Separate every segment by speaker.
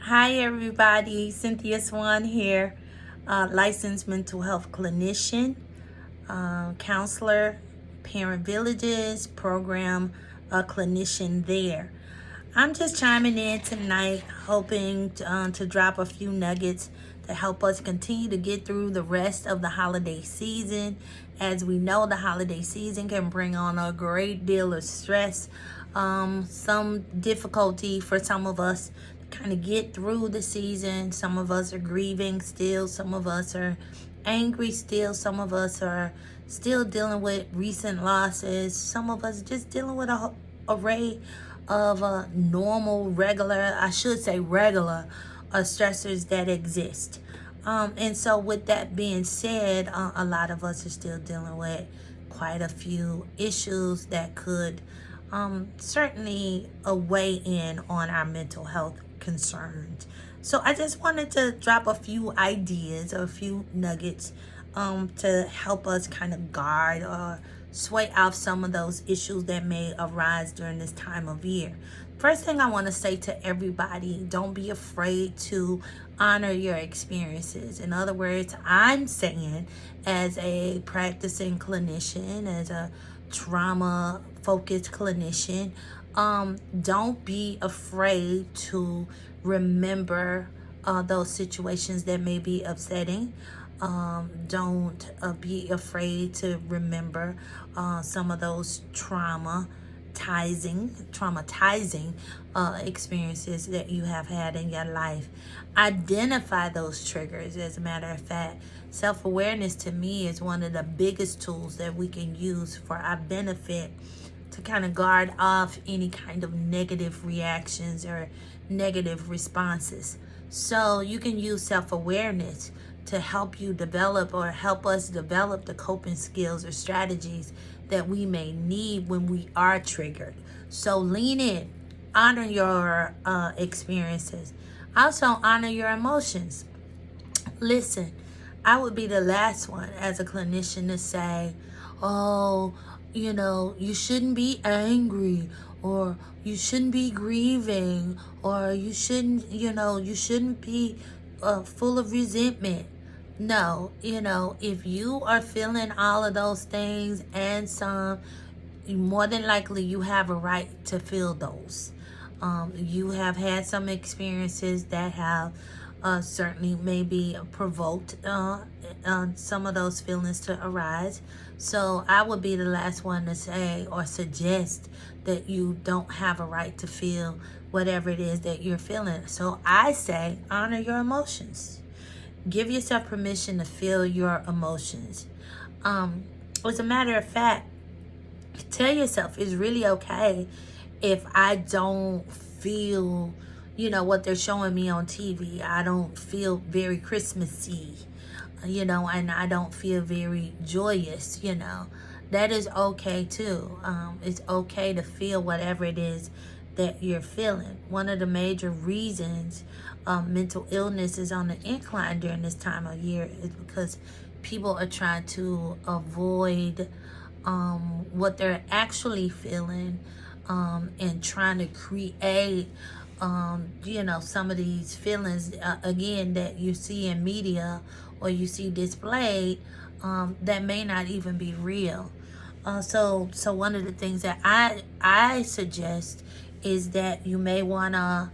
Speaker 1: Hi everybody, Cynthia Swan here, licensed mental health clinician, counselor, Parent Villages Program Clinician there. I'm just chiming in tonight, hoping to drop a few nuggets to help us continue to get through the rest of the holiday season. As we know, the holiday season can bring on a great deal of stress, some difficulty for some of us to kind of get through the season. Some of us are grieving still, some of us are angry still, some of us are still dealing with recent losses, some of us just dealing with a array of normal, regular, I should say regular, stressors that exist. And so with that being said, a lot of us are still dealing with quite a few issues that could certainly weigh in on our mental health concerns. So I just wanted to drop a few ideas, a few nuggets to help us kind of guard or sway off some of those issues that may arise during this time of year. First thing I want to say to everybody, don't be afraid to honor your experiences. In other words, I'm saying as a practicing clinician, as a trauma focused clinician, don't be afraid to remember those situations that may be upsetting. Don't be afraid to remember some of those traumatizing experiences that you have had in your life. Identify those triggers. As a matter of fact, self-awareness to me is one of the biggest tools that we can use for our benefit to kind of guard off any kind of negative reactions or negative responses. So you can use self-awareness to help you develop or help us develop the coping skills or strategies that we may need when we are triggered. So lean in, honor your experiences. Also honor your emotions. Listen, I would be the last one as a clinician to say, oh, you shouldn't be angry, or you shouldn't be grieving, or you shouldn't be full of resentment. No, if you are feeling all of those things and some, more than likely you have a right to feel those. You have had some experiences that have certainly maybe provoked some of those feelings to arise. So I would be the last one to say or suggest that you don't have a right to feel whatever it is that you're feeling. So I say honor your emotions. Give yourself permission to feel your emotions. As a matter of fact, tell yourself it's really okay if I don't feel, what they're showing me on TV. I don't feel very Christmassy, and I don't feel very joyous, That is okay too. It's okay to feel whatever it is that you're feeling. One of the major reasons mental illness is on the incline during this time of year is because people are trying to avoid what they're actually feeling and trying to create some of these feelings again that you see in media or you see displayed that may not even be real. So one of the things that I suggest is that you may want to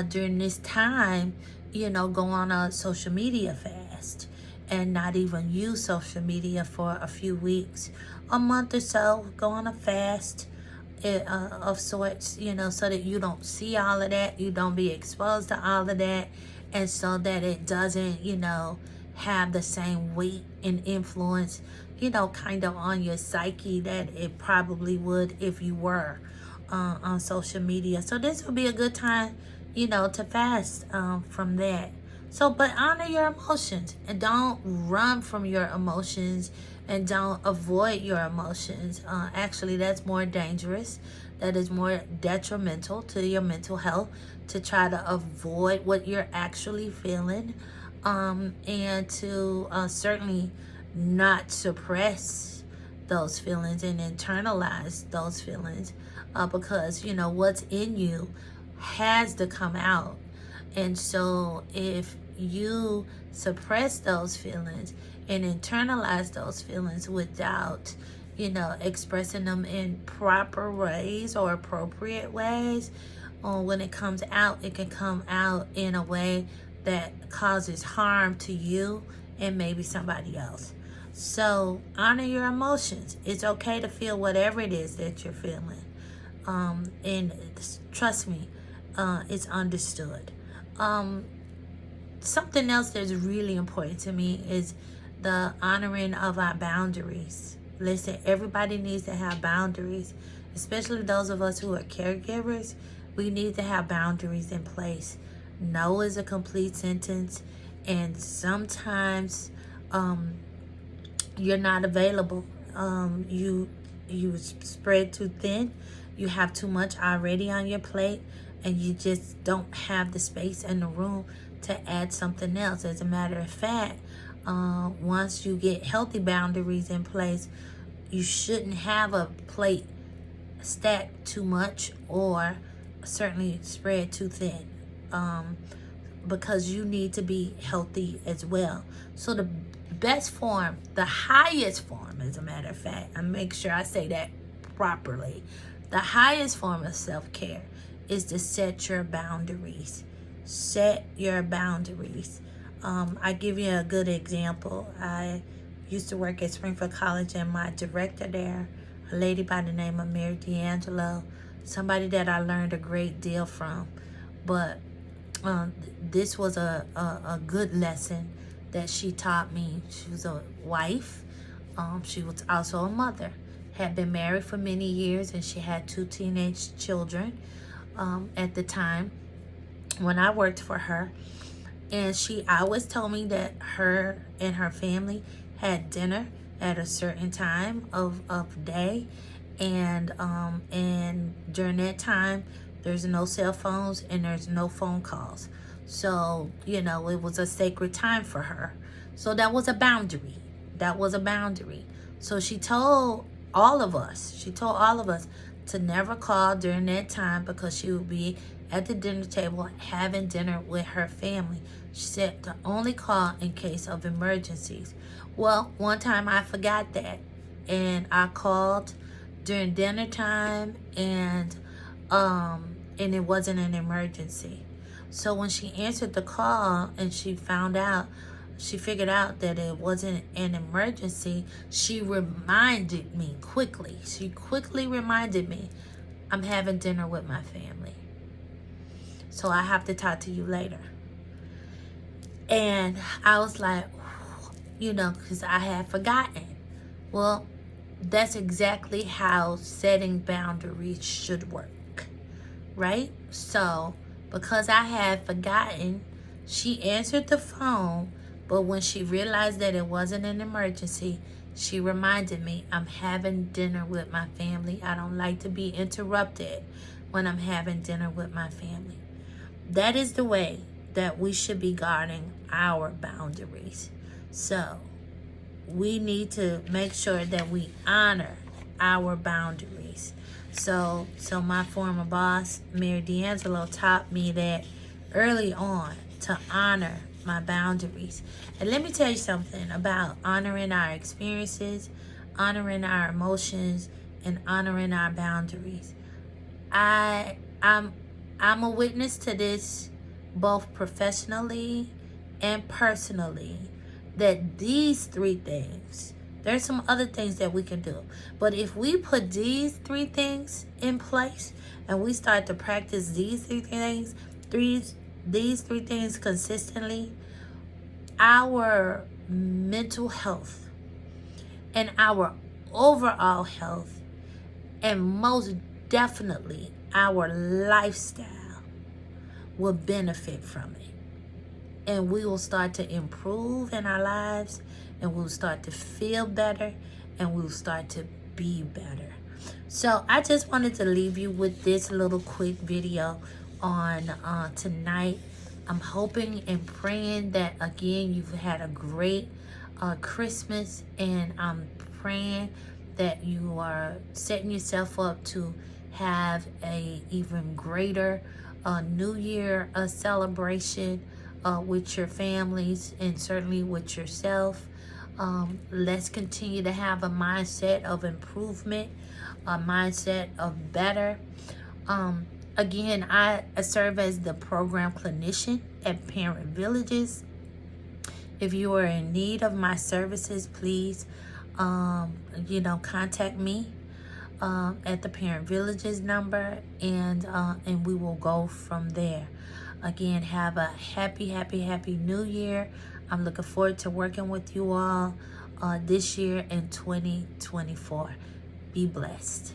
Speaker 1: during this time, go on a social media fast and not even use social media for a few weeks, a month or so. Go on a fast of sorts, so that you don't see all of that, you don't be exposed to all of that, and so that it doesn't, have the same weight and influence, kind of on your psyche that it probably would if you were on social media. So this would be a good time, to fast from that. So, but honor your emotions and don't run from your emotions and don't avoid your emotions. Actually, that's more dangerous. That is more detrimental to your mental health to try to avoid what you're actually feeling, and to certainly not suppress those feelings and internalize those feelings, because what's in you has to come out. And so if you suppress those feelings and internalize those feelings without, expressing them in proper ways or appropriate ways, or when it comes out, it can come out in a way that causes harm to you and maybe somebody else. So honor your emotions. It's okay to feel whatever it is that you're feeling. And trust me, it's understood. Something else that's really important to me is the honoring of our boundaries. Listen, everybody needs to have boundaries, especially those of us who are caregivers. We need to have boundaries in place. No is a complete sentence, and sometimes you're not available. You spread too thin. You have too much already on your plate, and you just don't have the space and the room to add something else. As a matter of fact, once you get healthy boundaries in place, you shouldn't have a plate stacked too much or certainly spread too thin, because you need to be healthy as well. So the best form, the highest form, as a matter of fact, and make sure I say that properly, the highest form of self-care is to set your boundaries. Set your boundaries. I give you a good example. I used to work at Springfield College, and my director there, a lady by the name of Mary D'Angelo, somebody that I learned a great deal from. But this was a good lesson that she taught me. She was a wife. She was also a mother. Had been married for many years, and she had 2 teenage children at the time when I worked for her. And she always told me that her and her family had dinner at a certain time of day, and during that time there's no cell phones and there's no phone calls. So it was a sacred time for her. So that was a boundary. So she told all of us to never call during that time, because she would be at the dinner table having dinner with her family. She said to only call in case of emergencies. Well, one time I forgot that, and I called during dinner time, and it wasn't an emergency. So when she answered the call and she figured out that it wasn't an emergency, she reminded me quickly. She quickly reminded me, I'm having dinner with my family, so I have to talk to you later. And I was like, because I had forgotten. Well, that's exactly how setting boundaries should work, right? So because I had forgotten, she answered the phone, but when she realized that it wasn't an emergency, she reminded me, I'm having dinner with my family. I don't like to be interrupted when I'm having dinner with my family. That is the way that we should be guarding our boundaries. So we need to make sure that we honor our boundaries. So my former boss, Mary D'Angelo, taught me that early on, to honor my boundaries. And let me tell you something about honoring our experiences, honoring our emotions, and honoring our boundaries. I'm a witness to this, both professionally and personally, that these 3 things, there's some other things that we can do, but if we put these 3 things in place and we start to practice these 3 things, these 3 things consistently, our mental health and our overall health, and most definitely our lifestyle, will benefit from it. And we will start to improve in our lives, and we'll start to feel better, and we'll start to be better. So I just wanted to leave you with this little quick video on tonight. I'm hoping and praying that, again, you've had a great Christmas, and I'm praying that you are setting yourself up to have a even greater New Year celebration with your families and certainly with yourself. Let's continue to have a mindset of improvement, a mindset of better. Again, I serve as the program clinician at Parent Villages. If you are in need of my services, please, contact me at the Parent Villages number, and we will go from there. Again, have a happy New Year. I'm looking forward to working with you all this year in 2024. Be blessed.